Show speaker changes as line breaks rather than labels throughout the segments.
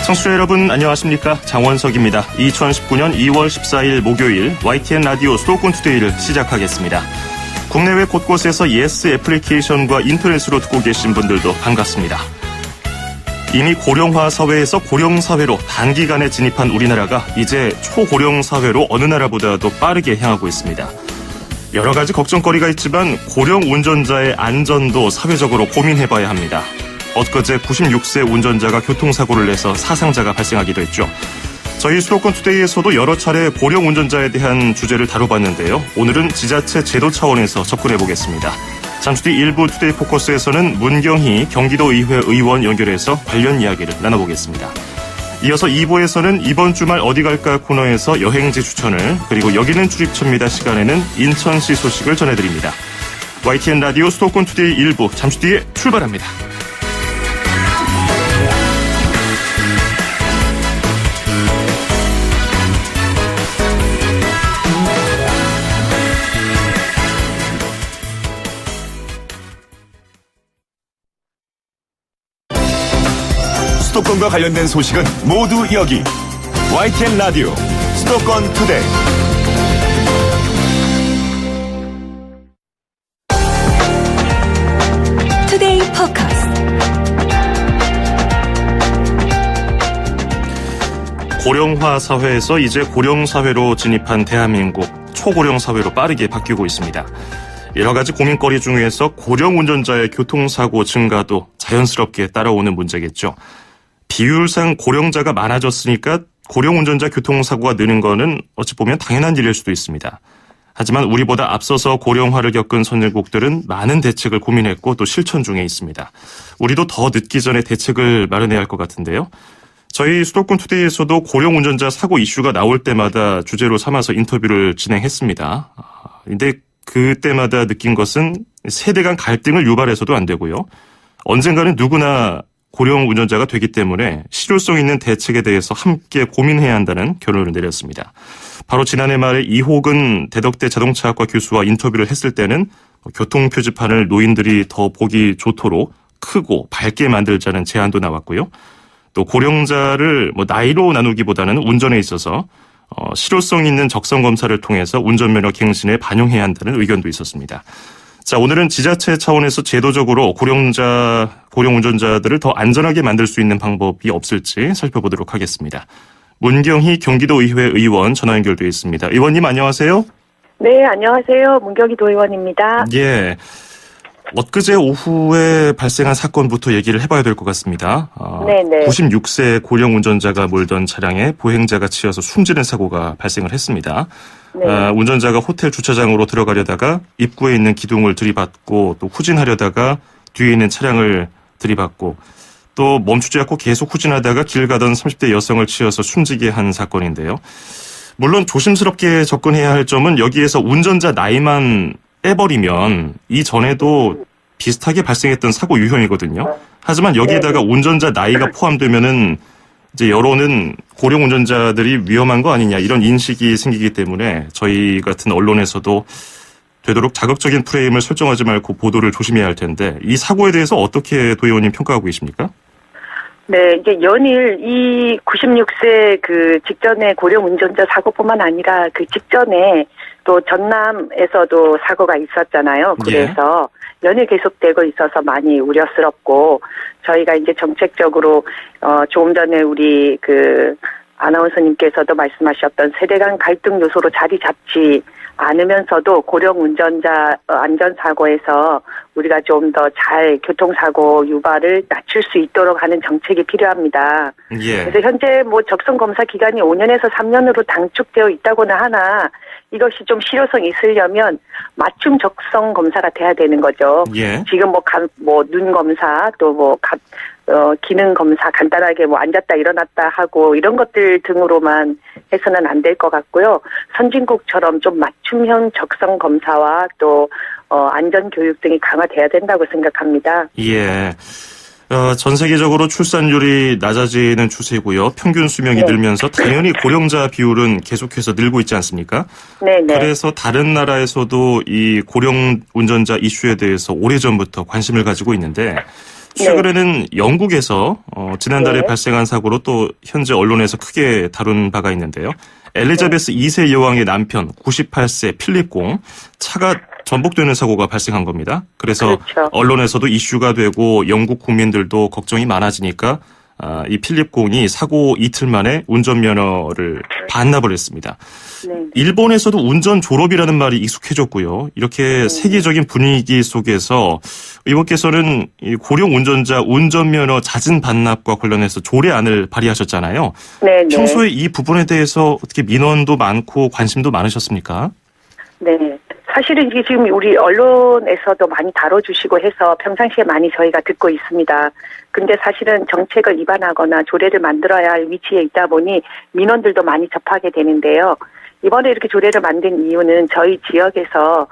청취자 여러분 안녕하십니까? 장원석입니다. 2019년 2월 14일 목요일 YTN 라디오 수도권 투데이를 시작하겠습니다. 국내외 곳곳에서 예스 애플리케이션과 인터넷으로 듣고 계신 분들도 반갑습니다. 이미 고령화 사회에서 고령사회로 단기간에 진입한 우리나라가 이제 초고령사회로 어느 나라보다도 빠르게 향하고 있습니다. 여러 가지 걱정거리가 있지만 고령 운전자의 안전도 사회적으로 고민해봐야 합니다. 엊그제 96세 운전자가 교통사고를 내서 사상자가 발생하기도 했죠. 저희 수도권 투데이에서도 여러 차례 고령 운전자에 대한 주제를 다뤄봤는데요. 오늘은 지자체 제도 차원에서 접근해보겠습니다. 잠시 뒤 일부 투데이 포커스에서는 문경희 경기도의회 의원 연결해서 관련 이야기를 나눠보겠습니다. 이어서 2부에서는 이번 주말 어디 갈까 코너에서 여행지 추천을, 그리고 여기는 출입처입니다 시간에는 인천시 소식을 전해드립니다. YTN 라디오 수도권 투데이 1부 잠시 뒤에 출발합니다.
수도권과 관련된 소식은 모두 여기 YTN 라디오 수도권 투데이.
투데이 포커스.
고령화 사회에서 이제 고령사회로 진입한 대한민국, 초고령사회로 빠르게 바뀌고 있습니다. 여러 가지 고민거리 중에서 고령 운전자의 교통사고 증가도 자연스럽게 따라오는 문제겠죠. 비율상 고령자가 많아졌으니까 고령 운전자 교통사고가 느는 거는 어찌 보면 당연한 일일 수도 있습니다. 하지만 우리보다 앞서서 고령화를 겪은 선진국들은 많은 대책을 고민했고 또 실천 중에 있습니다. 우리도 더 늦기 전에 대책을 마련해야 할 것 같은데요. 저희 수도권 투데이에서도 고령 운전자 사고 이슈가 나올 때마다 주제로 삼아서 인터뷰를 진행했습니다. 근데 그때마다 느낀 것은 세대 간 갈등을 유발해서도 안 되고요. 언젠가는 누구나 고령 운전자가 되기 때문에 실효성 있는 대책에 대해서 함께 고민해야 한다는 결론을 내렸습니다. 바로 지난해 말에 이호근 대덕대 자동차학과 교수와 인터뷰를 했을 때는 교통표지판을 노인들이 더 보기 좋도록 크고 밝게 만들자는 제안도 나왔고요. 또 고령자를 나이로 나누기보다는 운전에 있어서 실효성 있는 적성 검사를 통해서 운전면허 갱신에 반영해야 한다는 의견도 있었습니다. 자, 오늘은 지자체 차원에서 제도적으로 고령 운전자들을 더 안전하게 만들 수 있는 방법이 없을지 살펴보도록 하겠습니다. 문경희 경기도의회 의원 전화 연결되어 있습니다. 의원님 안녕하세요.
네, 안녕하세요. 문경희 도의원입니다.
예. 엊그제 오후에 발생한 사건부터 얘기를 해봐야 될 것 같습니다.
네네.
96세 고령 운전자가 몰던 차량에 보행자가 치여서 숨지는 사고가 발생을 했습니다.
네.
운전자가 호텔 주차장으로 들어가려다가 입구에 있는 기둥을 들이받고 또 후진하려다가 뒤에 있는 차량을 들이받고 또 멈추지 않고 계속 후진하다가 길 가던 30대 여성을 치여서 숨지게 한 사건인데요. 물론 조심스럽게 접근해야 할 점은 여기에서 운전자 나이만 빼버리면 이전에도 비슷하게 발생했던 사고 유형이거든요. 하지만 여기에다가 운전자 나이가 포함되면은 이제 여론은 고령 운전자들이 위험한 거 아니냐 이런 인식이 생기기 때문에 저희 같은 언론에서도 되도록 자극적인 프레임을 설정하지 말고 보도를 조심해야 할 텐데 이 사고에 대해서 어떻게 도 의원님 평가하고 계십니까?
네, 이제 연일 이 96세 그 직전에 고령 운전자 사고뿐만 아니라 그 직전에 또 전남에서도 사고가 있었잖아요. 그래서 연일 계속되고 있어서 많이 우려스럽고 저희가 이제 정책적으로 조금 전에 우리 그 아나운서님께서도 말씀하셨던 세대 간 갈등 요소로 자리 잡지 않으면서도 고령 운전자 안전사고에서 우리가 좀 더 잘 교통사고 유발을 낮출 수 있도록 하는 정책이 필요합니다.
예.
그래서 현재 적성 검사 기간이 5년에서 3년으로 단축되어 있다고는 하나 이것이 좀 실효성이 있으려면 맞춤 적성 검사가 돼야 되는 거죠.
예.
지금 눈 검사 또 기능 검사 간단하게 앉았다 일어났다 하고 이런 것들 등으로만 해서는 안 될 것 같고요. 선진국처럼 좀 맞춤형 적성 검사와 또 안전 교육 등이 강화돼야 된다고 생각합니다.
예. 전 세계적으로 출산율이 낮아지는 추세고요. 평균 수명이 늘면서 당연히 고령자 비율은 계속해서 늘고 있지 않습니까?
네네.
그래서 다른 나라에서도 이 고령 운전자 이슈에 대해서 오래전부터 관심을 가지고 있는데 최근에는 영국에서 지난달에
네.
발생한 사고로 또 현재 언론에서 크게 다룬 바가 있는데요. 엘리자베스 2세 여왕의 남편 98세 필립 공 차가 전복되는 사고가 발생한 겁니다. 그래서
그렇죠.
언론에서도 이슈가 되고 영국 국민들도 걱정이 많아지니까 이 필립 공이 사고 이틀 만에 운전면허를 반납을 했습니다.
네.
일본에서도 운전 졸업이라는 말이 익숙해졌고요. 이렇게 세계적인 분위기 속에서 의원께서는 이 고령 운전자 운전면허 자진 반납과 관련해서 조례안을 발의하셨잖아요.
네.
평소에 이 부분에 대해서 어떻게 민원도 많고 관심도 많으셨습니까?
네. 사실은 이게 지금 우리 언론에서도 많이 다뤄주시고 해서 평상시에 많이 저희가 듣고 있습니다. 근데 사실은 정책을 위반하거나 조례를 만들어야 할 위치에 있다 보니 민원들도 많이 접하게 되는데요. 이번에 이렇게 조례를 만든 이유는 저희 지역에서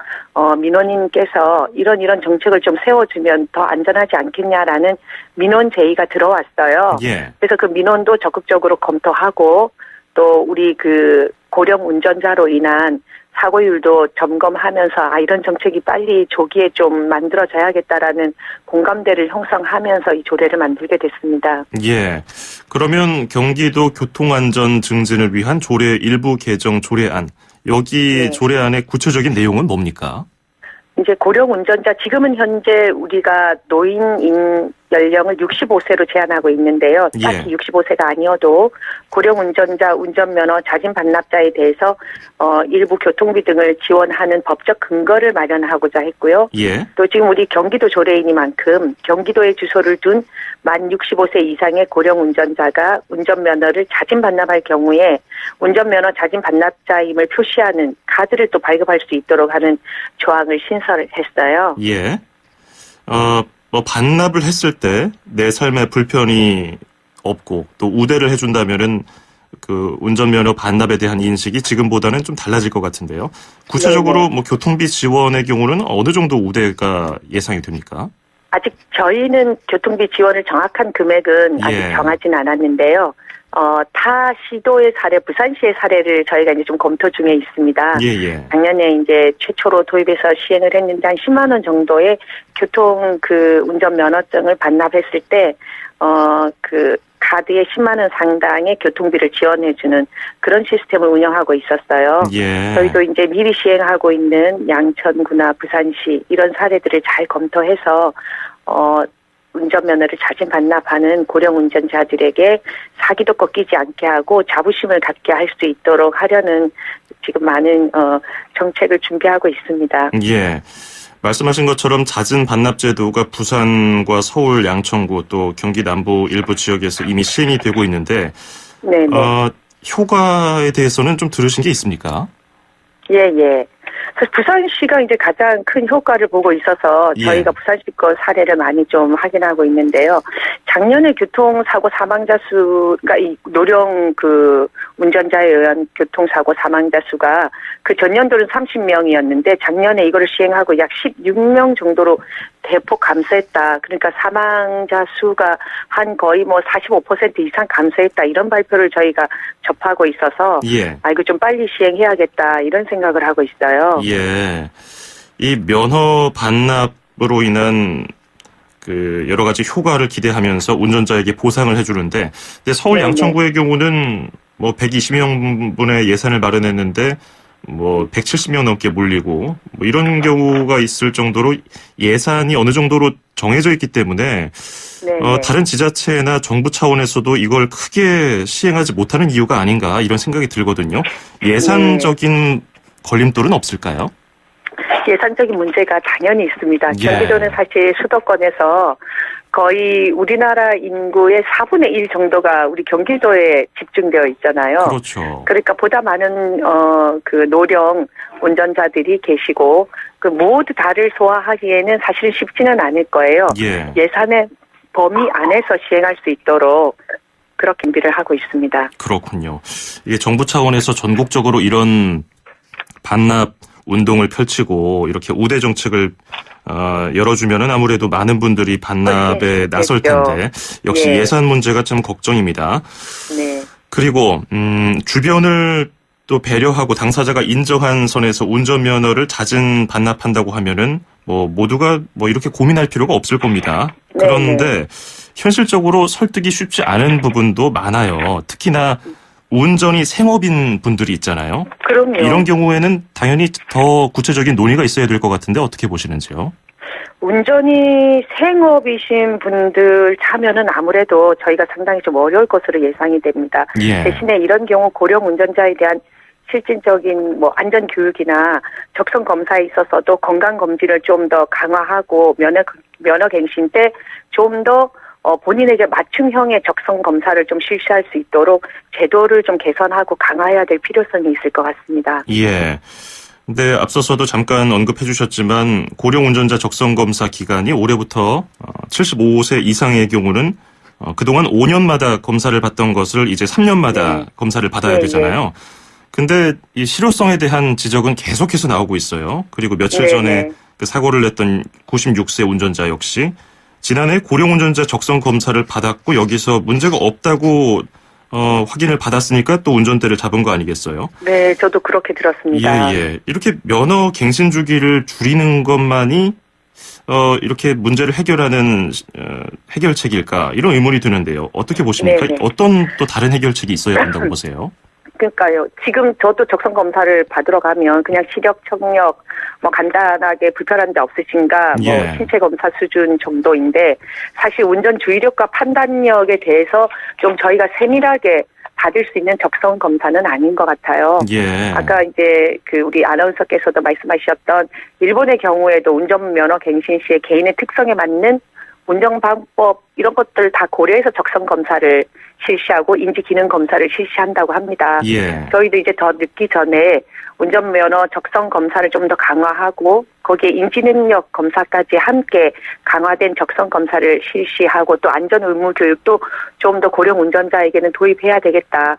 민원인께서 이런 정책을 좀 세워주면 더 안전하지 않겠냐라는 민원 제의가 들어왔어요.
예.
그래서 그 민원도 적극적으로 검토하고 또 우리 그 고령 운전자로 인한 사고율도 점검하면서 이런 정책이 빨리 조기에 좀 만들어져야겠다라는 공감대를 형성하면서 이 조례를 만들게 됐습니다.
예. 그러면 경기도 교통안전 증진을 위한 조례 일부 개정 조례안. 여기
네.
조례안의 구체적인 내용은 뭡니까?
이제 고령 운전자 지금은 현재 우리가 노인 연령을 65세로 제한하고 있는데요. 딱히 65세가 아니어도 고령 운전자 운전면허 자진 반납자에 대해서 일부 교통비 등을 지원하는 법적 근거를 마련하고자 했고요.
예.
또 지금 우리 경기도 조례이니만큼 경기도에 주소를 둔 만 65세 이상의 고령 운전자가 운전면허를 자진 반납할 경우에 운전면허 자진 반납자임을 표시하는 카드를 또 발급할 수 있도록 하는 조항을 신설했어요.
예. 반납을 했을 때 내 삶에 불편이 없고 또 우대를 해준다면은 그 운전면허 반납에 대한 인식이 지금보다는 좀 달라질 것 같은데요. 구체적으로
네네.
교통비 지원의 경우는 어느 정도 우대가 예상이 됩니까?
아직 저희는 교통비 지원을 정확한 금액은 아직
예.
정하진 않았는데요. 타 시도의 사례, 부산시의 사례를 저희가 이제 좀 검토 중에 있습니다.
예.
작년에 이제 최초로 도입해서 시행을 했는데 한 10만 원 정도의 교통 운전 면허증을 반납했을 때, 카드에 10만 원 상당의 교통비를 지원해주는 그런 시스템을 운영하고 있었어요.
예.
저희도 이제 미리 시행하고 있는 양천구나 부산시 이런 사례들을 잘 검토해서 운전면허를 자진 반납하는 고령 운전자들에게 사기도 꺾이지 않게 하고 자부심을 갖게 할 수 있도록 하려는 지금 많은 정책을 준비하고 있습니다.
예. 말씀하신 것처럼 자진 반납 제도가 부산과 서울, 양천구 또 경기 남부 일부 지역에서 이미 시행이 되고 있는데
네.
효과에 대해서는 좀 들으신 게 있습니까?
예. 그래서 부산시가 이제 가장 큰 효과를 보고 있어서 저희가 부산시 거 사례를 많이 좀 확인하고 있는데요. 작년에 교통사고 사망자 수가 이 노령 운전자에 의한 교통사고 사망자 수가 그 전년도는 30명이었는데 작년에 이거를 시행하고 약 16명 정도로 대폭 감소했다. 그러니까 사망자 수가 한 거의 45% 이상 감소했다. 이런 발표를 저희가 접하고 있어서 이거 좀 빨리 시행해야겠다. 이런 생각을 하고 있어요.
예. 이 면허 반납으로 인한 여러 가지 효과를 기대하면서 운전자에게 보상을 해주는데, 근데 서울 양천구의 경우는 120명분의 예산을 마련했는데 170명 넘게 몰리고 이런 경우가 있을 정도로 예산이 어느 정도로 정해져 있기 때문에 다른 지자체나 정부 차원에서도 이걸 크게 시행하지 못하는 이유가 아닌가 이런 생각이 들거든요. 예산적인 걸림돌은 없을까요?
예산적인 문제가 당연히 있습니다. 경기도는 사실 수도권에서 거의 우리나라 인구의 4분의 1 정도가 우리 경기도에 집중되어 있잖아요.
그렇죠.
그러니까 보다 많은 노령 운전자들이 계시고 모두 다를 소화하기에는 사실 쉽지는 않을 거예요. 예산의 범위 안에서 시행할 수 있도록 그렇게 준비를 하고 있습니다.
그렇군요. 이게 정부 차원에서 전국적으로 이런 반납 운동을 펼치고 이렇게 우대 정책을 열어주면은 아무래도 많은 분들이 반납에 나설 텐데 역시 예산 문제가 참 걱정입니다.
네.
그리고 주변을 또 배려하고 당사자가 인정한 선에서 운전면허를 자진 반납한다고 하면은 모두가 이렇게 고민할 필요가 없을 겁니다. 그런데 현실적으로 설득이 쉽지 않은 부분도 많아요. 특히나 운전이 생업인 분들이 있잖아요.
그럼요.
이런 경우에는 당연히 더 구체적인 논의가 있어야 될 것 같은데 어떻게 보시는지요?
운전이 생업이신 분들 참여는 아무래도 저희가 상당히 좀 어려울 것으로 예상이 됩니다.
예.
대신에 이런 경우 고령 운전자에 대한 실질적인 뭐 안전 교육이나 적성 검사에 있어서도 건강 검진을 좀 더 강화하고 면허 갱신 때 좀 더 본인에게 맞춤형의 적성 검사를 좀 실시할 수 있도록 제도를 좀 개선하고 강화해야 될 필요성이 있을 것 같습니다.
예. 근데 앞서서도 잠깐 언급해 주셨지만 고령 운전자 적성 검사 기간이 올해부터 75세 이상의 경우는 그동안 5년마다 검사를 받던 것을 이제 3년마다 검사를 받아야 되잖아요. 근데 이 실효성에 대한 지적은 계속해서 나오고 있어요. 그리고 며칠 전에 그 사고를 냈던 96세 운전자 역시 지난해 고령 운전자 적성 검사를 받았고 여기서 문제가 없다고 확인을 받았으니까 또 운전대를 잡은 거 아니겠어요?
네, 저도 그렇게 들었습니다.
예. 이렇게 면허 갱신 주기를 줄이는 것만이 이렇게 문제를 해결하는 해결책일까 이런 의문이 드는데요. 어떻게 보십니까?
네네.
어떤 또 다른 해결책이 있어야 한다고 보세요?
그러니까요. 지금 저도 적성 검사를 받으러 가면 그냥 시력, 청력, 뭐 간단하게 불편한 데 없으신가, 뭐
예.
신체 검사 수준 정도인데 사실 운전 주의력과 판단력에 대해서 좀 저희가 세밀하게 받을 수 있는 적성 검사는 아닌 것 같아요.
예.
아까 이제 그 우리 아나운서께서도 말씀하셨던 일본의 경우에도 운전면허 갱신 시에 개인의 특성에 맞는 운전 방법 이런 것들 다 고려해서 적성 검사를 실시하고 인지 기능 검사를 실시한다고 합니다.
예.
저희도 이제 더 늦기 전에 운전면허 적성 검사를 좀 더 강화하고 거기에 인지 능력 검사까지 함께 강화된 적성 검사를 실시하고 또 안전 의무 교육도 좀 더 고령 운전자에게는 도입해야 되겠다.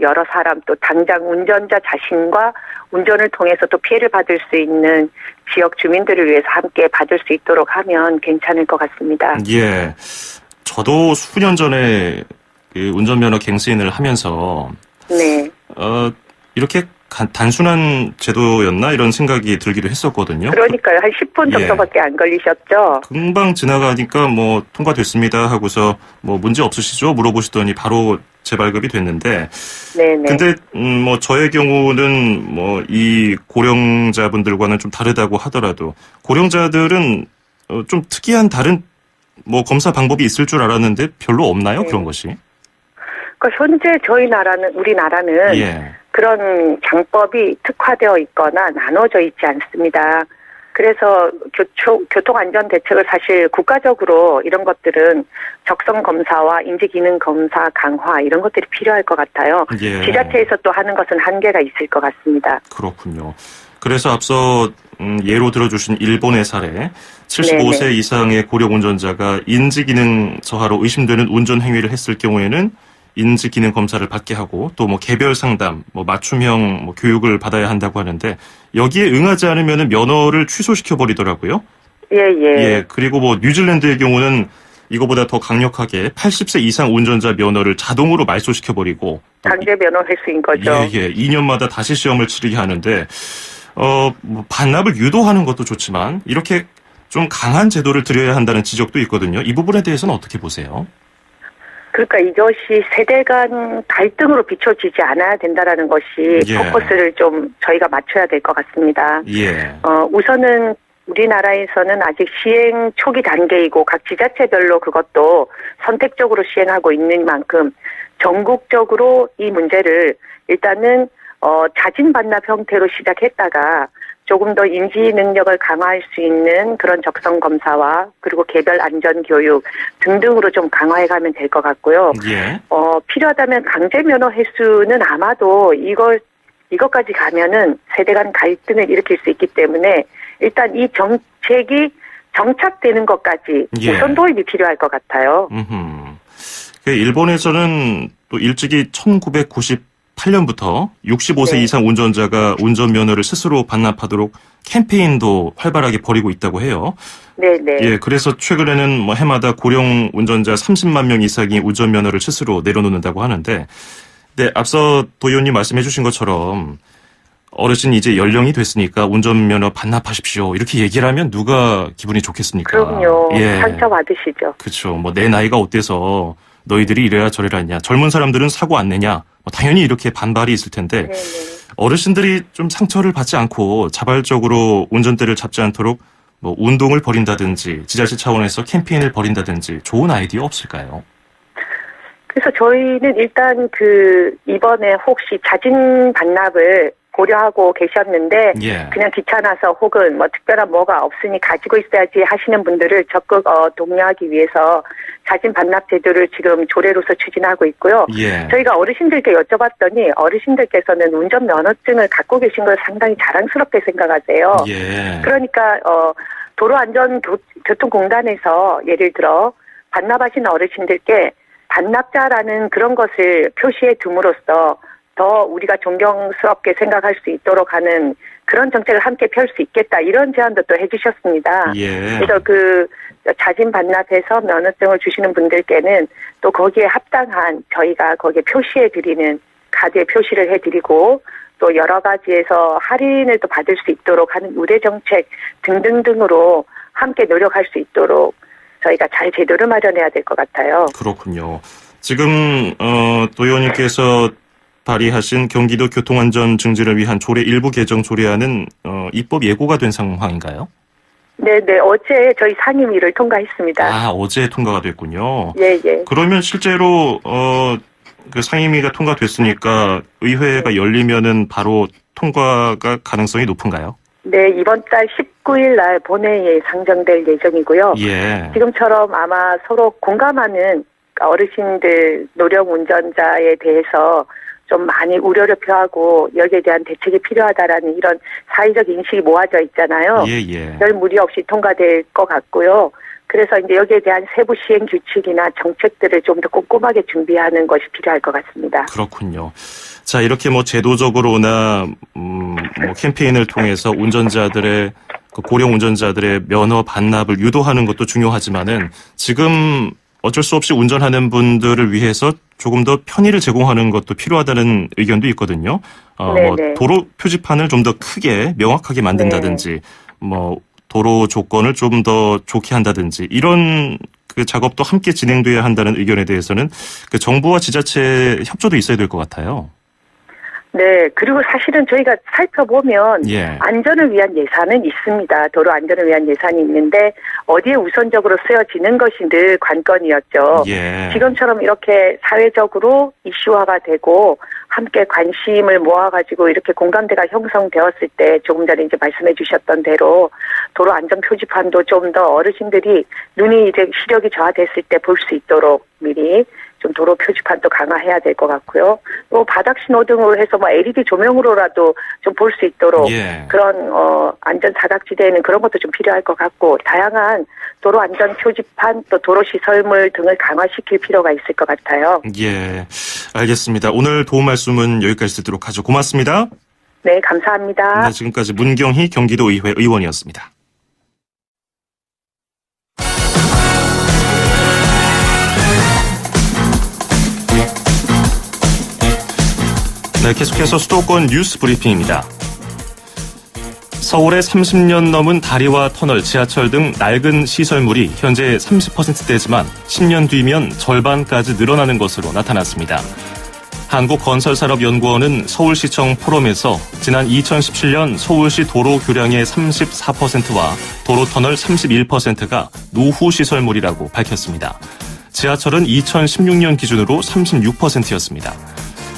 여러 사람 또 당장 운전자 자신과 운전을 통해서 또 피해를 받을 수 있는 지역 주민들을 위해서 함께 받을 수 있도록 하면 괜찮을 것 같습니다.
예. 저도 수년 전에 그 운전면허 갱신을 하면서
네.
이렇게 단순한 제도였나 이런 생각이 들기도 했었거든요.
그러니까요. 한 10분 정도밖에 안 걸리셨죠?
금방 지나가니까 뭐 통과됐습니다 하고서 뭐 문제 없으시죠? 물어보시더니 바로 재발급이 됐는데.
네네.
근데 뭐 저의 경우는 뭐 이 고령자분들과는 좀 다르다고 하더라도 고령자들은 좀 특이한 다른 뭐 검사 방법이 있을 줄 알았는데 별로 없나요? 그런 것이?
그러니까 현재 우리나라는
예.
그런 장법이 특화되어 있거나 나눠져 있지 않습니다. 그래서 교통안전대책을 사실 국가적으로 이런 것들은 적성 검사와 인지기능 검사 강화 이런 것들이 필요할 것 같아요.
예.
지자체에서 또 하는 것은 한계가 있을 것 같습니다.
그렇군요. 그래서 앞서 예로 들어주신 일본의 사례 75세
네네.
이상의 고령 운전자가 인지기능 저하로 의심되는 운전 행위를 했을 경우에는 인지기능 검사를 받게 하고 또 뭐 개별 상담, 뭐 맞춤형 뭐 교육을 받아야 한다고 하는데 여기에 응하지 않으면 면허를 취소시켜 버리더라고요.
예.
그리고 뭐 뉴질랜드의 경우는 이거보다 더 강력하게 80세 이상 운전자 면허를 자동으로 말소시켜 버리고
강제 면허 횟수인 거죠.
2년마다 다시 시험을 치르게 하는데 뭐 반납을 유도하는 것도 좋지만 이렇게 좀 강한 제도를 들여야 한다는 지적도 있거든요. 이 부분에 대해서는 어떻게 보세요?
그러니까 이것이 세대 간 갈등으로 비춰지지 않아야 된다라는 것이 포커스를 좀 저희가 맞춰야 될 것 같습니다.
예.
우선은 우리나라에서는 아직 시행 초기 단계이고 각 지자체별로 그것도 선택적으로 시행하고 있는 만큼 전국적으로 이 문제를 일단은 자진 반납 형태로 시작했다가 조금 더 인지 능력을 강화할 수 있는 그런 적성 검사와 그리고 개별 안전 교육 등등으로 좀 강화해 가면 될 것 같고요.
예.
필요하다면 강제 면허 횟수는 아마도 이것까지 가면은 세대 간 갈등을 일으킬 수 있기 때문에 일단 이 정책이 정착되는 것까지 우선 도입이 필요할 것 같아요.
일본에서는 또 일찍이 1998년부터 65세
네.
이상 운전자가 운전면허를 스스로 반납하도록 캠페인도 활발하게 벌이고 있다고 해요.
네네.
예, 그래서 최근에는 뭐 해마다 고령 운전자 30만 명 이상이 운전면허를 스스로 내려놓는다고 하는데, 네, 앞서 도 의원님 말씀해 주신 것처럼 어르신 이제 연령이 됐으니까 운전면허 반납하십시오. 이렇게 얘기를 하면 누가 기분이 좋겠습니까?
그럼요.
예.
상처받으시죠.
그렇죠. 뭐 내 나이가 어때서 너희들이 이래야 저래라 했냐. 젊은 사람들은 사고 안 내냐. 뭐 당연히 이렇게 반발이 있을 텐데
네네.
어르신들이 좀 상처를 받지 않고 자발적으로 운전대를 잡지 않도록 뭐 운동을 벌인다든지 지자체 차원에서 캠페인을 벌인다든지 좋은 아이디어 없을까요?
그래서 저희는 일단 이번에 혹시 자진 반납을 고려하고 계셨는데
예.
그냥 귀찮아서 혹은 뭐 특별한 뭐가 없으니 가지고 있어야지 하시는 분들을 적극 독려하기 위해서 자진 반납 제도를 지금 조례로서 추진하고 있고요.
예.
저희가 어르신들께 여쭤봤더니 어르신들께서는 운전면허증을 갖고 계신 걸 상당히 자랑스럽게 생각하세요.
예.
그러니까 도로안전교통공단에서 예를 들어 반납하신 어르신들께 반납자라는 그런 것을 표시해 둠으로써 더 우리가 존경스럽게 생각할 수 있도록 하는 그런 정책을 함께 펼 수 있겠다. 이런 제안도 또 해주셨습니다.
예.
그래서 자진 반납해서 면허증을 주시는 분들께는 또 거기에 합당한 저희가 거기에 표시해 드리는 카드에 표시를 해드리고 또 여러 가지에서 할인을 또 받을 수 있도록 하는 우대 정책 등등등으로 함께 노력할 수 있도록 저희가 잘 제도를 마련해야 될 것 같아요.
그렇군요. 지금 도 의원님께서 발의하신 경기도 교통안전 증진을 위한 조례 일부 개정 조례안은 입법 예고가 된 상황인가요?
네네. 어제 저희 상임위를 통과했습니다.
아, 어제 통과가 됐군요.
예예.
그러면 실제로 그 상임위가 통과됐으니까 의회가 열리면은 바로 통과가 가능성이 높은가요?
네, 이번 달 19일 날 본회의에 상정될 예정이고요.
예.
지금처럼 아마 서로 공감하는 어르신들, 노령 운전자에 대해서 좀 많이 우려를 표하고 여기에 대한 대책이 필요하다라는 이런 사회적 인식이 모아져 있잖아요.
예.
별 무리 없이 통과될 것 같고요. 그래서 이제 여기에 대한 세부 시행 규칙이나 정책들을 좀 더 꼼꼼하게 준비하는 것이 필요할 것 같습니다.
그렇군요. 자, 이렇게 뭐 제도적으로나 뭐 캠페인을 통해서 운전자들의 고령 운전자들의 면허 반납을 유도하는 것도 중요하지만은 지금 어쩔 수 없이 운전하는 분들을 위해서 조금 더 편의를 제공하는 것도 필요하다는 의견도 있거든요. 뭐 도로 표지판을 좀 더 크게 명확하게 만든다든지 뭐 도로 조건을 좀 더 좋게 한다든지 이런 그 작업도 함께 진행돼야 한다는 의견에 대해서는 그 정부와 지자체 협조도 있어야 될 것 같아요.
네, 그리고 사실은 저희가 살펴보면
예.
안전을 위한 예산은 있습니다. 도로 안전을 위한 예산이 있는데 어디에 우선적으로 쓰여지는 것이 늘 관건이었죠.
예.
지금처럼 이렇게 사회적으로 이슈화가 되고 함께 관심을 모아가지고 이렇게 공감대가 형성되었을 때 조금 전에 이제 말씀해 주셨던 대로 도로 안전 표지판도 좀 더 어르신들이 눈이 이제 시력이 저하됐을 때 볼 수 있도록 미리 좀 도로 표지판도 강화해야 될 것 같고요. 또 바닥 신호등으로 해서 뭐 LED 조명으로라도 좀 볼 수 있도록
예.
그런 안전 사각지대에는 그런 것도 좀 필요할 것 같고 다양한 도로 안전 표지판 또 도로 시설물 등을 강화시킬 필요가 있을 것 같아요.
예, 알겠습니다. 오늘 도움 말씀은 여기까지 듣도록 하죠. 고맙습니다.
네, 감사합니다.
네, 지금까지 문경희 경기도의회 의원이었습니다. 네, 계속해서 수도권 뉴스 브리핑입니다. 서울의 30년 넘은 다리와 터널, 지하철 등 낡은 시설물이 현재 30%대지만 10년 뒤면 절반까지 늘어나는 것으로 나타났습니다. 한국건설산업연구원은 서울시청 포럼에서 지난 2017년 서울시 도로 교량의 34%와 도로터널 31%가 노후 시설물이라고 밝혔습니다. 지하철은 2016년 기준으로 36%였습니다.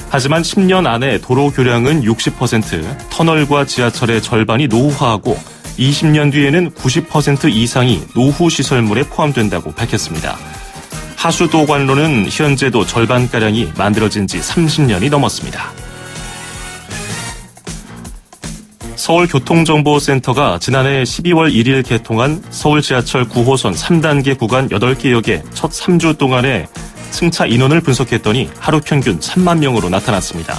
하지만 10년 안에 도로 교량은 60%, 터널과 지하철의 절반이 노후화하고 20년 뒤에는 90% 이상이 노후 시설물에 포함된다고 밝혔습니다. 하수도관로는 현재도 절반가량이 만들어진 지 30년이 넘었습니다. 서울교통정보센터가 지난해 12월 1일 개통한 서울 지하철 9호선 3단계 구간 8개역의 첫 3주 동안에 승차 인원을 분석했더니 하루 평균 3만 명으로 나타났습니다.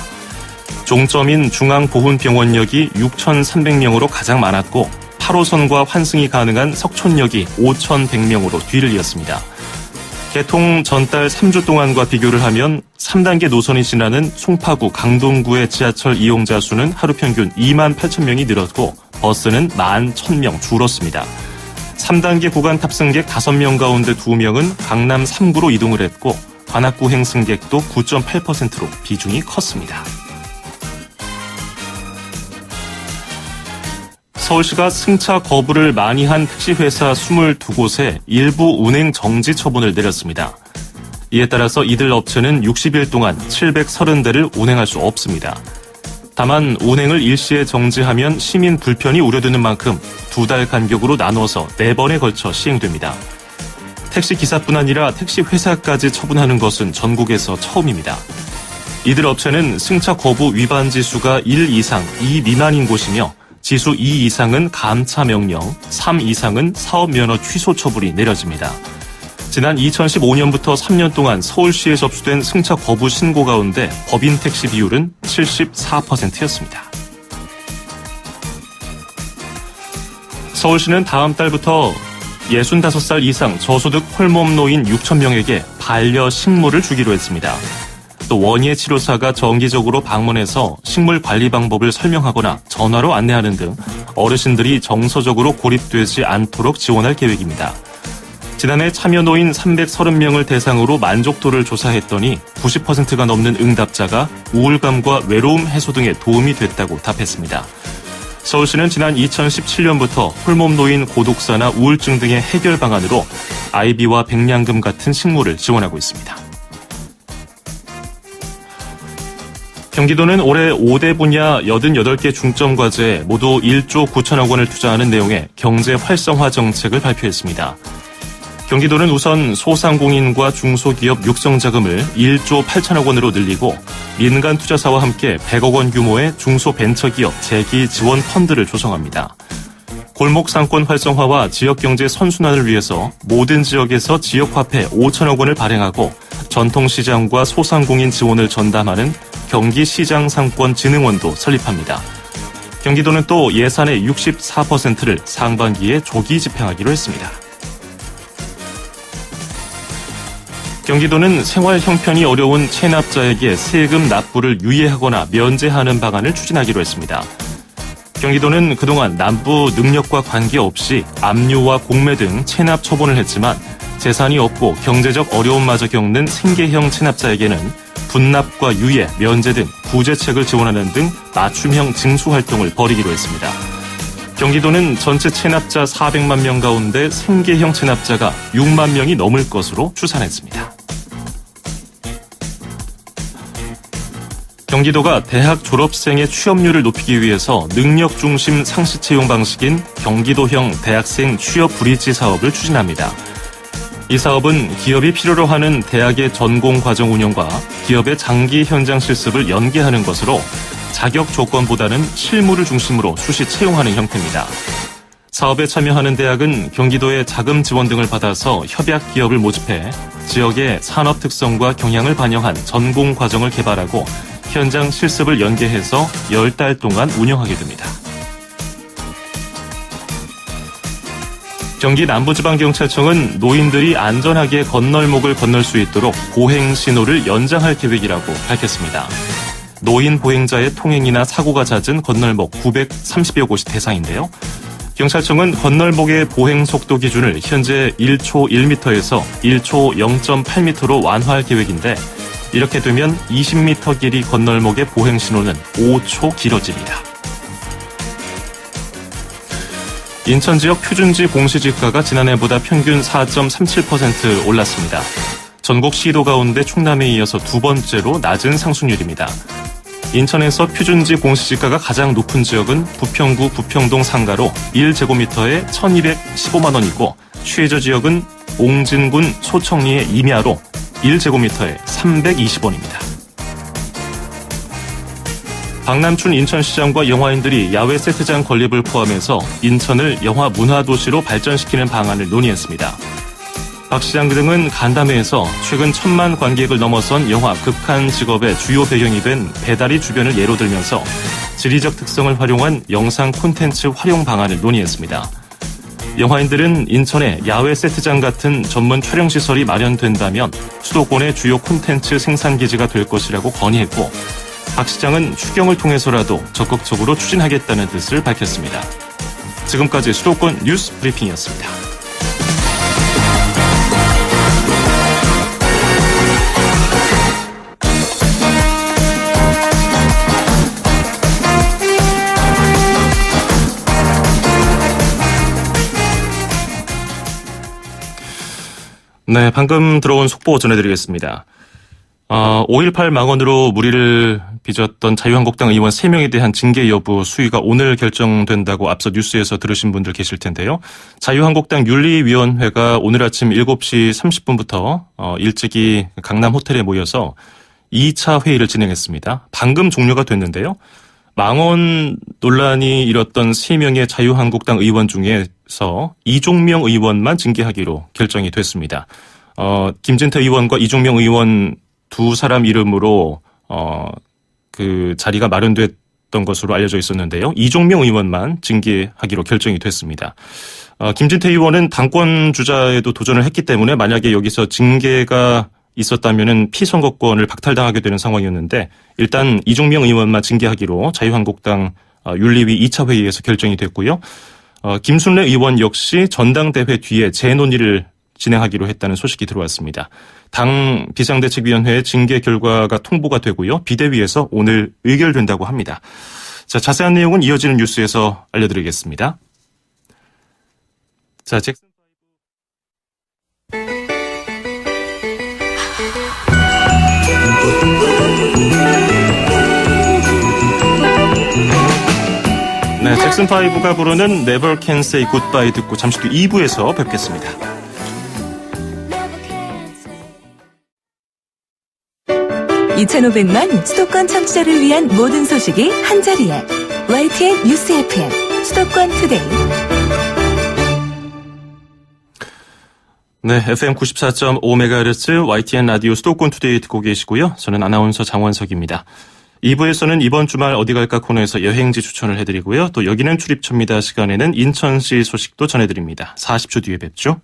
종점인 중앙보훈병원역이 6,300명으로 가장 많았고 8호선과 환승이 가능한 석촌역이 5,100명으로 뒤를 이었습니다. 개통 전달 3주 동안과 비교를 하면 3단계 노선이 지나는 송파구, 강동구의 지하철 이용자 수는 하루 평균 2만 8천 명이 늘었고 버스는 11,000명 줄었습니다. 3단계 구간 탑승객 5명 가운데 2명은 강남 3구로 이동을 했고 관악구행 승객도 9.8%로 비중이 컸습니다. 서울시가 승차 거부를 많이 한 택시회사 22곳에 일부 운행 정지 처분을 내렸습니다. 이에 따라서 이들 업체는 60일 동안 730대를 운행할 수 없습니다. 다만 운행을 일시에 정지하면 시민 불편이 우려되는 만큼 2달 간격으로 나눠서 4번에 걸쳐 시행됩니다. 택시 기사뿐 아니라 택시 회사까지 처분하는 것은 전국에서 처음입니다. 이들 업체는 승차 거부 위반 지수가 1 이상 2 미만인 곳이며 지수 2 이상은 감차 명령, 3 이상은 사업 면허 취소 처분이 내려집니다. 지난 2015년부터 3년 동안 서울시에 접수된 승차 거부 신고 가운데 법인 택시 비율은 74%였습니다. 서울시는 다음 달부터 65살 이상 저소득 홀몸 노인 6천 명에게 반려식물을 주기로 했습니다. 또 원예 치료사가 정기적으로 방문해서 식물 관리 방법을 설명하거나 전화로 안내하는 등 어르신들이 정서적으로 고립되지 않도록 지원할 계획입니다. 지난해 참여 노인 330명을 대상으로 만족도를 조사했더니 90%가 넘는 응답자가 우울감과 외로움 해소 등에 도움이 됐다고 답했습니다. 서울시는 지난 2017년부터 홀몸 노인 고독사나 우울증 등의 해결 방안으로 아이비와 백냥금 같은 식물을 지원하고 있습니다. 경기도는 올해 5대 분야 88개 중점과제에 모두 1조 9천억 원을 투자하는 내용의 경제 활성화 정책을 발표했습니다. 경기도는 우선 소상공인과 중소기업 육성자금을 1조 8천억 원으로 늘리고 민간 투자사와 함께 100억 원 규모의 중소벤처기업 재기 지원 펀드를 조성합니다. 골목 상권 활성화와 지역경제 선순환을 위해서 모든 지역에서 지역화폐 5천억 원을 발행하고 전통시장과 소상공인 지원을 전담하는 경기시장상권진흥원도 설립합니다. 경기도는 또 예산의 64%를 상반기에 조기 집행하기로 했습니다. 경기도는 생활 형편이 어려운 체납자에게 세금 납부를 유예하거나 면제하는 방안을 추진하기로 했습니다. 경기도는 그동안 납부 능력과 관계없이 압류와 공매 등 체납 처분을 했지만 재산이 없고 경제적 어려움마저 겪는 생계형 체납자에게는 분납과 유예, 면제 등 구제책을 지원하는 등 맞춤형 징수 활동을 벌이기로 했습니다. 경기도는 전체 체납자 400만 명 가운데 생계형 체납자가 6만 명이 넘을 것으로 추산했습니다. 경기도가 대학 졸업생의 취업률을 높이기 위해서 능력 중심 상시 채용 방식인 경기도형 대학생 취업 브리지 사업을 추진합니다. 이 사업은 기업이 필요로 하는 대학의 전공 과정 운영과 기업의 장기 현장 실습을 연계하는 것으로 자격 조건보다는 실무를 중심으로 수시 채용하는 형태입니다. 사업에 참여하는 대학은 경기도의 자금 지원 등을 받아서 협약 기업을 모집해 지역의 산업 특성과 경향을 반영한 전공 과정을 개발하고 현장 실습을 연계해서 10달 동안 운영하게 됩니다. 경기 남부지방경찰청은 노인들이 안전하게 건널목을 건널 수 있도록 보행 신호를 연장할 계획이라고 밝혔습니다. 노인 보행자의 통행이나 사고가 잦은 건널목 930여 곳이 대상인데요. 경찰청은 건널목의 보행 속도 기준을 현재 1초 1m에서 1초 0.8m로 완화할 계획인데 이렇게 되면 20m 길이 건널목의 보행 신호는 5초 길어집니다. 인천 지역 표준지 공시지가가 지난해보다 평균 4.37% 올랐습니다. 전국 시도 가운데 충남에 이어서 두 번째로 낮은 상승률입니다. 인천에서 표준지 공시지가가 가장 높은 지역은 부평구 부평동 상가로 1제곱미터에 1,215만 원이고 최저 지역은 옹진군 소청리의 임야로 1제곱미터에 320원입니다. 박남춘 인천시장과 영화인들이 야외 세트장 건립을 포함해서 인천을 영화 문화도시로 발전시키는 방안을 논의했습니다. 박 시장 등은 간담회에서 최근 1,000만 관객을 넘어선 영화 극한 직업의 주요 배경이 된 배다리 주변을 예로 들면서 지리적 특성을 활용한 영상 콘텐츠 활용 방안을 논의했습니다. 영화인들은 인천에 야외 세트장 같은 전문 촬영시설이 마련된다면 수도권의 주요 콘텐츠 생산기지가 될 것이라고 건의했고 박 시장은 추경을 통해서라도 적극적으로 추진하겠다는 뜻을 밝혔습니다. 지금까지 수도권 뉴스 브리핑이었습니다. 네, 방금 들어온 속보 전해드리겠습니다. 5.18 망언으로 물의를 빚었던 자유한국당 의원 3명에 대한 징계 여부 수위가 오늘 결정된다고 앞서 뉴스에서 들으신 분들 계실 텐데요. 자유한국당 윤리위원회가 오늘 아침 7시 30분부터 일찍이 강남 호텔에 모여서 2차 회의를 진행했습니다. 방금 종료가 됐는데요. 망언 논란이 일었던 3명의 자유한국당 의원 중에서 이종명 의원만 징계하기로 결정이 됐습니다. 김진태 의원과 이종명 의원 두 사람 이름으로 그 자리가 마련됐던 것으로 알려져 있었는데요. 이종명 의원만 징계하기로 결정이 됐습니다. 김진태 의원은 당권 주자에도 도전을 했기 때문에 만약에 여기서 징계가 있었다면은 피선거권을 박탈당하게 되는 상황이었는데 일단 이종명 의원만 징계하기로 자유한국당 윤리위 2차 회의에서 결정이 됐고요. 김순례 의원 역시 전당대회 뒤에 재논의를 진행하기로 했다는 소식이 들어왔습니다. 당 비상대책위원회의 징계 결과가 통보가 되고요. 비대위에서 오늘 의결된다고 합니다. 자, 자세한 내용은 이어지는 뉴스에서 알려드리겠습니다. 자, 네, 잭슨5가 부르는 Never Can Say Goodbye 듣고 잠시 뒤 2부에서 뵙겠습니다.
2,500만 수도권 청취자를 위한 모든 소식이 한자리에 YTN 뉴스 FM 수도권 투데이.
네, FM 94.5MHz YTN 라디오 수도권 투데이 듣고 계시고요. 저는 아나운서 장원석입니다. 2부에서는 이번 주말 어디 갈까 코너에서 여행지 추천을 해드리고요. 또 여기는 출입처입니다 시간에는 인천시 소식도 전해드립니다. 40초 뒤에 뵙죠.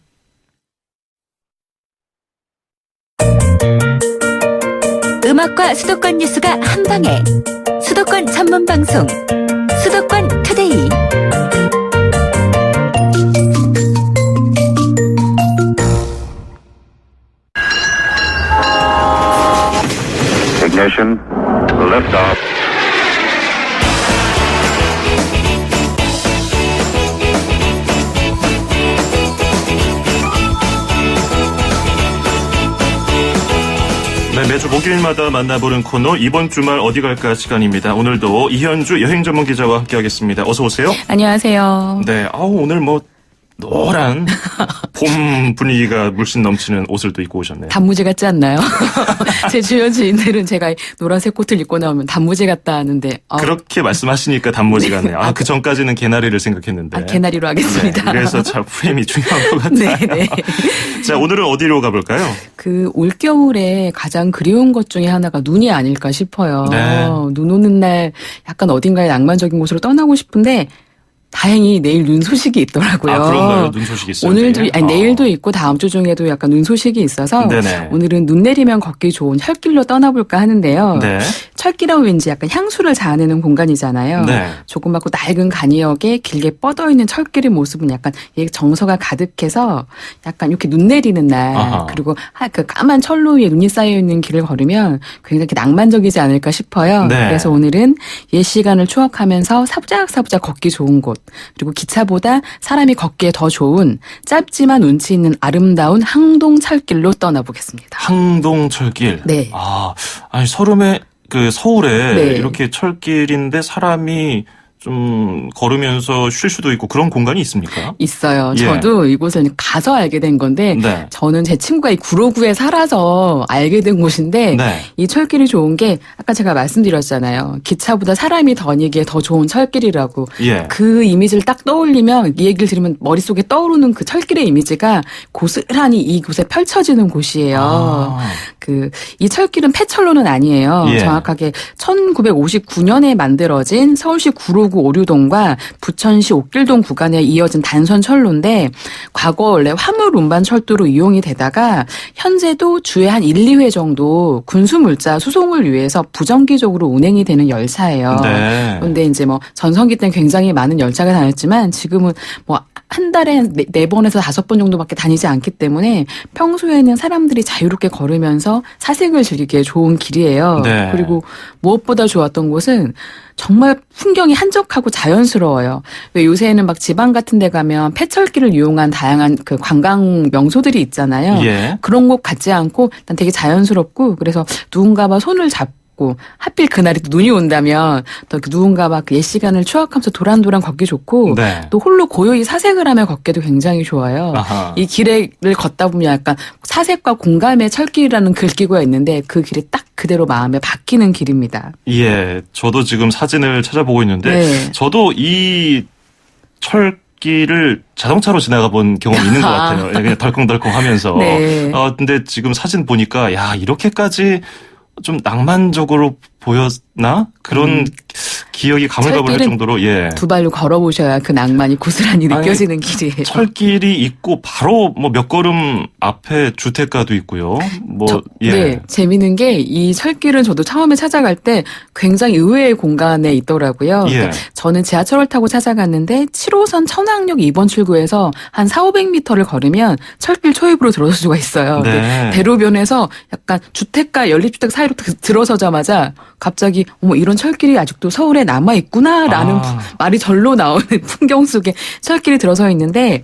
음악과 수도권 뉴스가 한방에 수도권 전문 방송 수도권 투데이.
Ignition, liftoff.
네, 매주 목요일마다 만나보는 코너 이번 주말 어디 갈까 시간입니다. 오늘도 이현주 여행 전문 기자와 함께하겠습니다. 어서 오세요.
안녕하세요.
네, 오늘 노란 봄 분위기가 물씬 넘치는 옷을 또 입고 오셨네요.
단무지 같지 않나요? 제 주변 지인들은 제가 노란색 코트를 입고 나오면 단무지 같다 하는데.
그렇게 말씀하시니까 단무지 같네요. 그 전까지는 개나리를 생각했는데.
개나리로 하겠습니다.
네, 그래서 참 프레임이 중요한 것 같아요.
네.
자, 오늘은 어디로 가볼까요?
그 올겨울에 가장 그리운 것 중에 하나가 눈이 아닐까 싶어요.
네.
눈 오는 날 약간 어딘가에 낭만적인 곳으로 떠나고 싶은데 다행히 내일 눈 소식이 있더라고요.
그런가요? 눈 소식이 있어요?
오늘도, 내일도 있고 다음 주 중에도 약간 눈 소식이 있어서
네네.
오늘은 눈 내리면 걷기 좋은 철길로 떠나볼까 하는데요.
네.
철길은 왠지 약간 향수를 자아내는 공간이잖아요.
네.
조그맣고 낡은 간이역에 길게 뻗어있는 철길의 모습은 약간 정서가 가득해서 약간 이렇게 눈 내리는 날
아하.
그리고 그 까만 철로 위에 눈이 쌓여있는 길을 걸으면 굉장히 낭만적이지 않을까 싶어요.
네.
그래서 오늘은 옛 시간을 추억하면서 사부작사부작 걷기 좋은 곳 그리고 기차보다 사람이 걷기에 더 좋은 짧지만 운치 있는 아름다운 항동 철길로 떠나보겠습니다.
항동 철길.
네.
아니 서울에
네.
이렇게 철길인데 사람이 좀 걸으면서 쉴 수도 있고 그런 공간이 있습니까?
있어요.
예.
저도 이곳을 가서 알게 된 건데
네.
저는 제 친구가 이 구로구에 살아서 알게 된 곳인데
네.
이 철길이 좋은 게 아까 제가 말씀드렸잖아요. 기차보다 사람이 다니기에 더 좋은 철길이라고.
예.
그 이미지를 딱 떠올리면 이 얘기를 들으면 머릿속에 떠오르는 그 철길의 이미지가 고스란히 이곳에 펼쳐지는 곳이에요. 이 철길은 폐철로는 아니에요.
예.
정확하게 1959년에 만들어진 서울시 구로구 대구구 오류동과 부천시 옥길동 구간에 이어진 단선 철로인데 과거 원래 화물 운반 철도로 이용이 되다가 현재도 주에 한 1, 2회 정도 군수물자 수송을 위해서 부정기적으로 운행이 되는 열차예요.
네.
그런데 이제 뭐 전성기 때는 굉장히 많은 열차가 다녔지만 지금은 뭐 한 달에 4번에서 5번 정도밖에 다니지 않기 때문에 평소에는 사람들이 자유롭게 걸으면서 사색을 즐기기에 좋은 길이에요.
네.
그리고 무엇보다 좋았던 곳은 정말 풍경이 한적하고 자연스러워요. 왜 요새는 막 지방 같은 데 가면 폐철기를 이용한 다양한 그 관광 명소들이 있잖아요.
예.
그런 곳 같지 않고 일단 되게 자연스럽고 그래서 누군가와 손을 잡고 하필 그날이 또 눈이 온다면 또 누군가와 그 옛 시간을 추억하면서 도란도란 걷기 좋고
네.
또 홀로 고요히 사색을 하며 걷기도 굉장히 좋아요.
아하.
이 길을 걷다 보면 약간 사색과 공감의 철길이라는 글귀가 있는데 그 길이 딱 그대로 마음에 박히는 길입니다.
예, 저도 지금 사진을 찾아보고 있는데
네.
저도 이 철길을 자동차로 지나가 본 경험이 있는 것 같아요. 예, 그냥 덜컹덜컹 하면서.
네.
근데 지금 사진 보니까 야, 이렇게까지 좀 낭만적으로 보였나? 그런 기억이 가물가물할
철길은
정도로 예.
두 발로 걸어보셔야 그 낭만이 고스란히
아니,
느껴지는 길이에요.
철길이 있고 바로 뭐 몇 걸음 앞에 주택가도 있고요. 뭐 예.
네, 재미있는 게 이 철길은 저도 처음에 찾아갈 때 굉장히 의외의 공간에 있더라고요.
예.
그러니까 저는 지하철을 타고 찾아갔는데 7호선 천왕역 2번 출구에서 한 400~500m를 걸으면 철길 초입으로 들어설 수가 있어요.
네.
근데 대로변에서 약간 주택가 연립주택 사이로 들어서자마자 갑자기 어머 이런 철길이 아직도 서울에 남아있구나라는 말이 절로 나오는 풍경 속에 철길이 들어서 있는데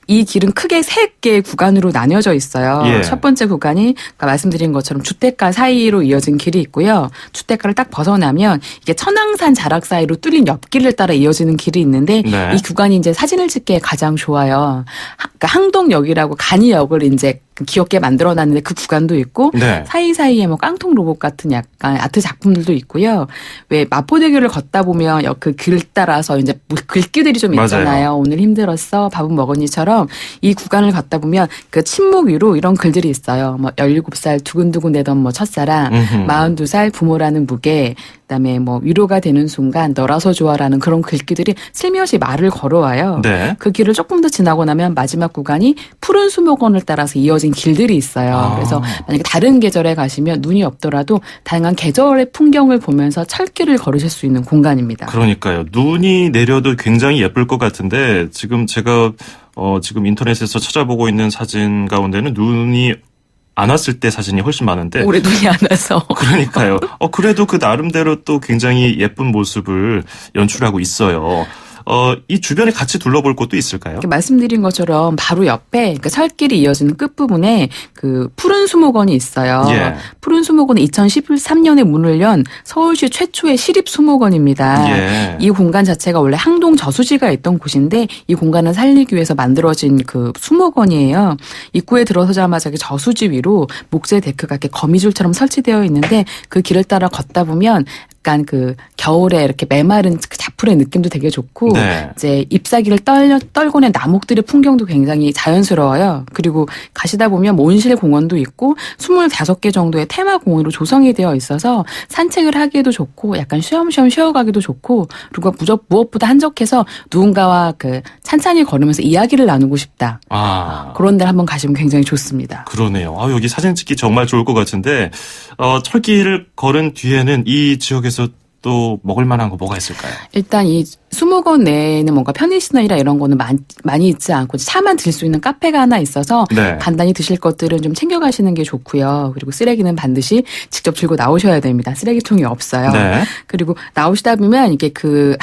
이 길은 크게 3개의 구간으로 나뉘어져 있어요.
예.
첫 번째 구간이 아까 말씀드린 것처럼 주택가 사이로 이어진 길이 있고요. 주택가를 딱 벗어나면 이게 천왕산 자락 사이로 뚫린 옆길을 따라 이어지는 길이 있는데
네.
이 구간이 이제 사진을 찍기에 가장 좋아요. 그러니까 항동역이라고 간이역을 이제 귀엽게 만들어놨는데 그 구간도 있고
네.
사이사이에 뭐 깡통 로봇 같은 약간 아트 작품들도 있고요. 왜 마포대교를 걷다 보면 그 길 따라서 이제 글귀들이 좀 있잖아요.
맞아요.
오늘 힘들었어, 밥은 먹었니처럼 이 구간을 걷다 보면 그 침묵 위로 이런 글들이 있어요. 뭐 17살 두근두근 내던 뭐 첫사랑,
음흠.
42살 부모라는 무게, 그다음에 뭐 위로가 되는 순간 너라서 좋아라는 그런 글귀들이 슬며시 말을 걸어와요.
네.
그 길을 조금 더 지나고 나면 마지막 구간이 푸른 수목원을 따라서 이어진 길들이 있어요.
아.
그래서 만약에 다른 계절에 가시면 눈이 없더라도 다양한 계절의 풍경을 보면서 철길을 걸으실 수 있는 공간입니다.
그러니까요. 눈이 내려도 굉장히 예쁠 것 같은데 지금 제가 지금 인터넷에서 찾아보고 있는 사진 가운데는 눈이 안 왔을 때 사진이 훨씬 많은데
올해 눈이 안 와서.
그러니까요. 그래도 그 나름대로 또 굉장히 예쁜 모습을 연출하고 있어요. 이 주변에 같이 둘러볼 곳도 있을까요?
이렇게 말씀드린 것처럼 바로 옆에 그 철길이 이어지는 끝부분에 그 푸른 수목원이 있어요.
예.
푸른 수목원은 2013년에 문을 연 서울시 최초의 시립 수목원입니다.
예.
이 공간 자체가 원래 항동 저수지가 있던 곳인데 이 공간을 살리기 위해서 만들어진 그 수목원이에요. 입구에 들어서자마자 저수지 위로 목재 데크가 이렇게 거미줄처럼 설치되어 있는데 그 길을 따라 걷다 보면 약간 그 겨울에 이렇게 메마른 그 자풀의 느낌도 되게 좋고
네.
이제 잎사귀를 떨고는 나목들의 풍경도 굉장히 자연스러워요. 그리고 가시다 보면 뭐 온실 공원도 있고 25개 정도의 테마 공원으로 조성이 되어 있어서 산책을 하기에도 좋고 약간 쉬엄쉬엄 쉬어가기도 좋고 그리고 무엇보다 한적해서 누군가와 그 찬찬히 걸으면서 이야기를 나누고 싶다. 그런 데를 한번 가시면 굉장히 좋습니다.
그러네요. 여기 사진 찍기 정말 좋을 것 같은데 철길을 걸은 뒤에는 이 지역에서 또 먹을 만한 거 뭐가 있을까요?
일단 이 수목원 내에는 뭔가 편의시설이나 이런 거는 많이 있지 않고 차만 들 수 있는 카페가 하나 있어서
네.
간단히 드실 것들은 좀 챙겨가시는 게 좋고요. 그리고 쓰레기는 반드시 직접 들고 나오셔야 됩니다. 쓰레기통이 없어요.
네.
그리고 나오시다 보면 이게 그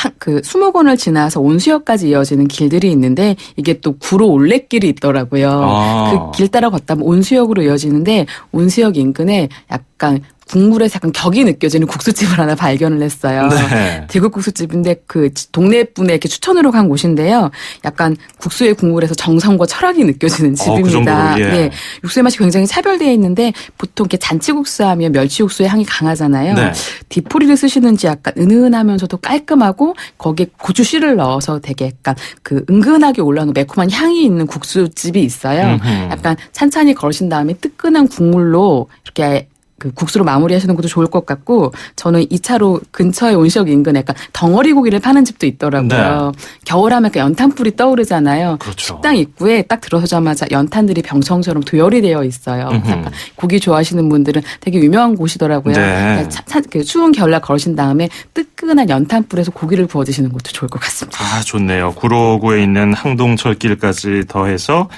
수목원을 지나서 온수역까지 이어지는 길들이 있는데 이게 또 구로 올레길이 있더라고요. 그 길 따라 걷다 보면 온수역으로 이어지는데 온수역 인근에 약간 국물에서 약간 격이 느껴지는 국수집을 하나 발견을 했어요.
네.
대구 국수집인데 그 동네 분에 이렇게 추천으로 간 곳인데요. 약간 국수의 국물에서 정성과 철학이 느껴지는 집입니다.
그 정도로, 예.
네, 육수의 맛이 굉장히 차별되어 있는데 보통 이렇게 잔치국수 하면 멸치국수의 향이 강하잖아요.
네.
디포리를 쓰시는지 약간 은은하면서도 깔끔하고 거기에 고추씨를 넣어서 되게 약간 그 은근하게 올라오는 매콤한 향이 있는 국수집이 있어요.
음흠.
약간 찬찬히 걸으신 다음에 뜨끈한 국물로 이렇게 그 국수로 마무리하시는 것도 좋을 것 같고 저는 2차로 근처에 온시역 인근에 약간 덩어리 고기를 파는 집도 있더라고요. 겨울하면 그 연탄불이 떠오르잖아요.
그렇죠.
식당 입구에 딱 들어서자마자 연탄들이 병청처럼 도열이 되어 있어요. 약간 고기 좋아하시는 분들은 되게 유명한 곳이더라고요.
네.
그 추운 겨울날 걸으신 다음에 뜨끈한 연탄불에서 고기를 구워 드시는 것도 좋을 것 같습니다.
아, 좋네요. 구로구에 있는 항동철길까지 더해서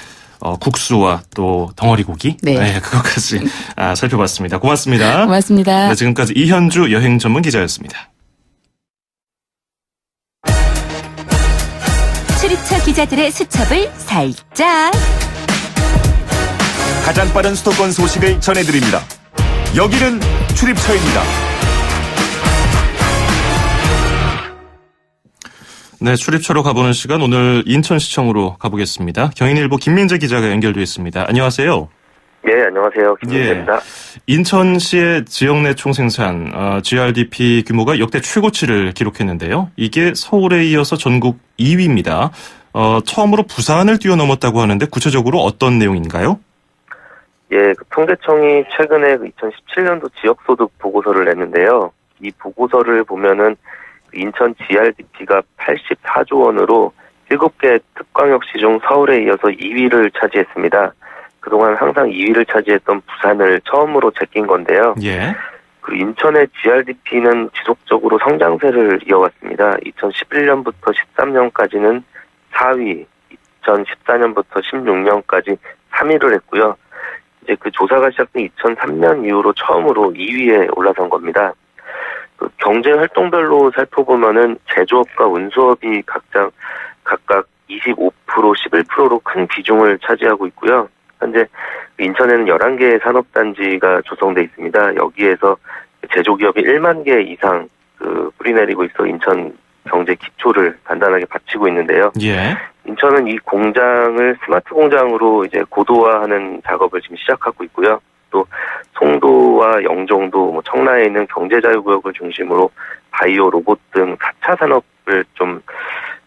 국수와 또 덩어리 고기?
네.
그것까지 살펴봤습니다. 고맙습니다.
고맙습니다.
네, 지금까지 이현주 여행 전문 기자였습니다.
출입처 기자들의 수첩을 살짝.
가장 빠른 수도권 소식을 전해드립니다. 여기는 출입처입니다.
네, 출입처로 가보는 시간 오늘 인천시청으로 가보겠습니다. 경인일보 김민재 기자가 연결되어 있습니다. 안녕하세요.
네, 안녕하세요. 김민재입니다.
인천시의 지역 내 총생산 GRDP 규모가 역대 최고치를 기록했는데요. 이게 서울에 이어서 전국 2위입니다. 처음으로 부산을 뛰어넘었다고 하는데 구체적으로 어떤 내용인가요?
예, 그 통계청이 최근에 2017년도 지역소득 보고서를 냈는데요. 이 보고서를 보면은 인천 GRDP가 84조 원으로 7개 특광역시 중 서울에 이어서 2위를 차지했습니다. 그동안 항상 2위를 차지했던 부산을 처음으로 제낀 건데요.
예.
그 인천의 GRDP는 지속적으로 성장세를 이어왔습니다. 2011년부터 13년까지는 4위, 2014년부터 16년까지 3위를 했고요. 이제 그 조사가 시작된 2003년 이후로 처음으로 2위에 올라선 겁니다. 그 경제 활동별로 살펴보면은 제조업과 운수업이 각각 25%, 11%로 큰 비중을 차지하고 있고요. 현재 인천에는 11개의 산업단지가 조성돼 있습니다. 여기에서 제조기업이 1만 개 이상 뿌리내리고 있어 인천 경제 기초를 단단하게 받치고 있는데요.
예.
인천은 이 공장을 스마트 공장으로 이제 고도화하는 작업을 지금 시작하고 있고요. 또 송도와 영종도, 청라에 있는 경제자유구역을 중심으로 바이오, 로봇 등 4차 산업을 좀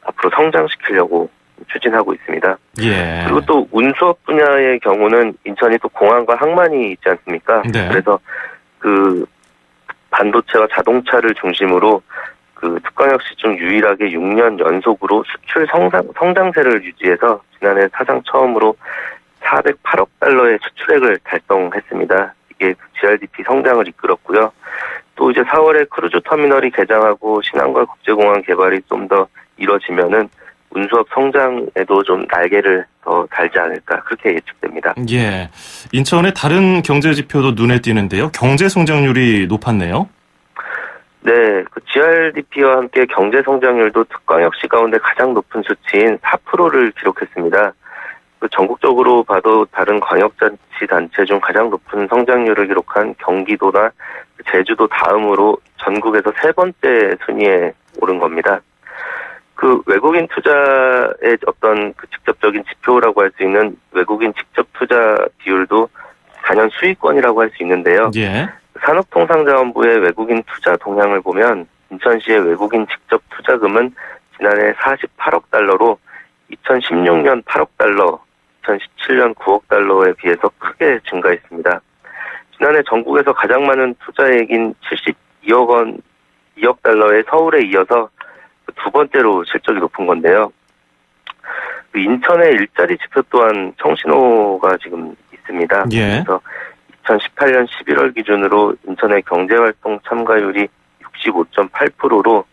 앞으로 성장시키려고 추진하고 있습니다.
예.
그리고 또 운수업 분야의 경우는 인천이 또 공항과 항만이 있지 않습니까?
네.
그래서 그 반도체와 자동차를 중심으로 그 특광역시 중 유일하게 6년 연속으로 수출 성장세를 유지해서 지난해 사상 처음으로 408억 달러의 수출액을 달성했습니다. 이게 GRDP 성장을 이끌었고요. 또 이제 4월에 크루즈 터미널이 개장하고 신안과 국제공항 개발이 좀 더 이뤄지면은 운수업 성장에도 좀 날개를 더 달지 않을까 그렇게 예측됩니다.
예. 인천의 다른 경제 지표도 눈에 띄는데요. 경제 성장률이 높았네요.
네, 그 GRDP와 함께 경제 성장률도 특광역시 가운데 가장 높은 수치인 4%를 기록했습니다. 그 전국적으로 봐도 다른 광역자치단체 중 가장 높은 성장률을 기록한 경기도나 제주도 다음으로 전국에서 세 번째 순위에 오른 겁니다. 그 외국인 투자의 어떤 그 직접적인 지표라고 할 수 있는 외국인 직접 투자 비율도 단연 수익권이라고 할 수 있는데요.
예.
산업통상자원부의 외국인 투자 동향을 보면 인천시의 외국인 직접 투자금은 지난해 48억 달러로 2016년 8억 달러, 2017년 9억 달러에 비해서 크게 증가했습니다. 지난해 전국에서 가장 많은 투자액인 72억 달러의 서울에 이어서 두 번째로 실적이 높은 건데요. 인천의 일자리 지표 또한 청신호가 지금 있습니다.
예.
그래서 2018년 11월 기준으로 인천의 경제활동 참가율이 65.8%로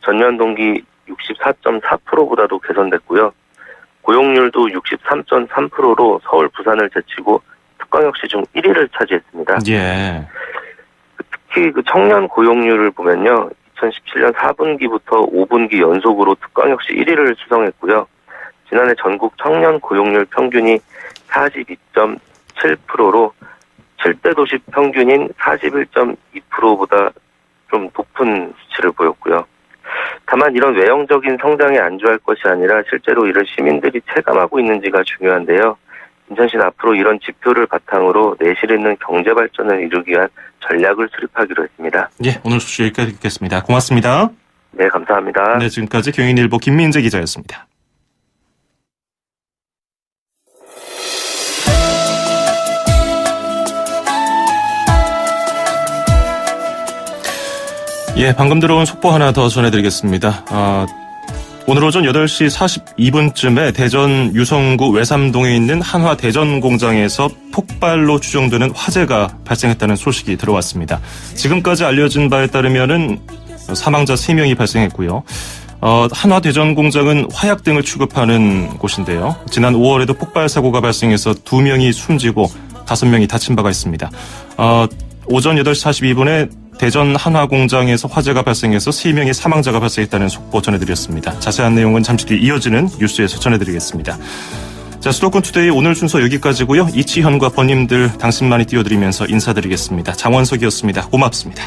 전년 동기 64.4%보다도 개선됐고요. 고용률도 63.3%로 서울, 부산을 제치고 특광역시 중 1위를 차지했습니다.
예.
특히 그 청년 고용률을 보면요. 2017년 4분기부터 5분기 연속으로 특광역시 1위를 수성했고요. 지난해 전국 청년 고용률 평균이 42.7%로 7대 도시 평균인 41.2%보다 좀 높은 수치를 보였고요. 다만 이런 외형적인 성장에 안주할 것이 아니라 실제로 이를 시민들이 체감하고 있는지가 중요한데요. 인천시는 앞으로 이런 지표를 바탕으로 내실 있는 경제 발전을 이루기 위한 전략을 수립하기로 했습니다.
예, 오늘 소식 여기까지 듣겠습니다. 고맙습니다.
네, 감사합니다.
네, 지금까지 경인일보 김민재 기자였습니다. 예, 방금 들어온 속보 하나 더 전해드리겠습니다. 오늘 오전 8시 42분쯤에 대전 유성구 외삼동에 있는 한화 대전 공장에서 폭발로 추정되는 화재가 발생했다는 소식이 들어왔습니다. 지금까지 알려진 바에 따르면은 사망자 3명이 발생했고요. 한화 대전 공장은 화약 등을 취급하는 곳인데요. 지난 5월에도 폭발 사고가 발생해서 2명이 숨지고 5명이 다친 바가 있습니다. 오전 8시 42분에 대전 한화 공장에서 화재가 발생해서 3명의 사망자가 발생했다는 속보 전해드렸습니다. 자세한 내용은 잠시 뒤 이어지는 뉴스에서 전해드리겠습니다. 자, 수도권 투데이 오늘 순서 여기까지고요. 이치현과 번님들 당신만이 띄워드리면서 인사드리겠습니다. 장원석이었습니다. 고맙습니다.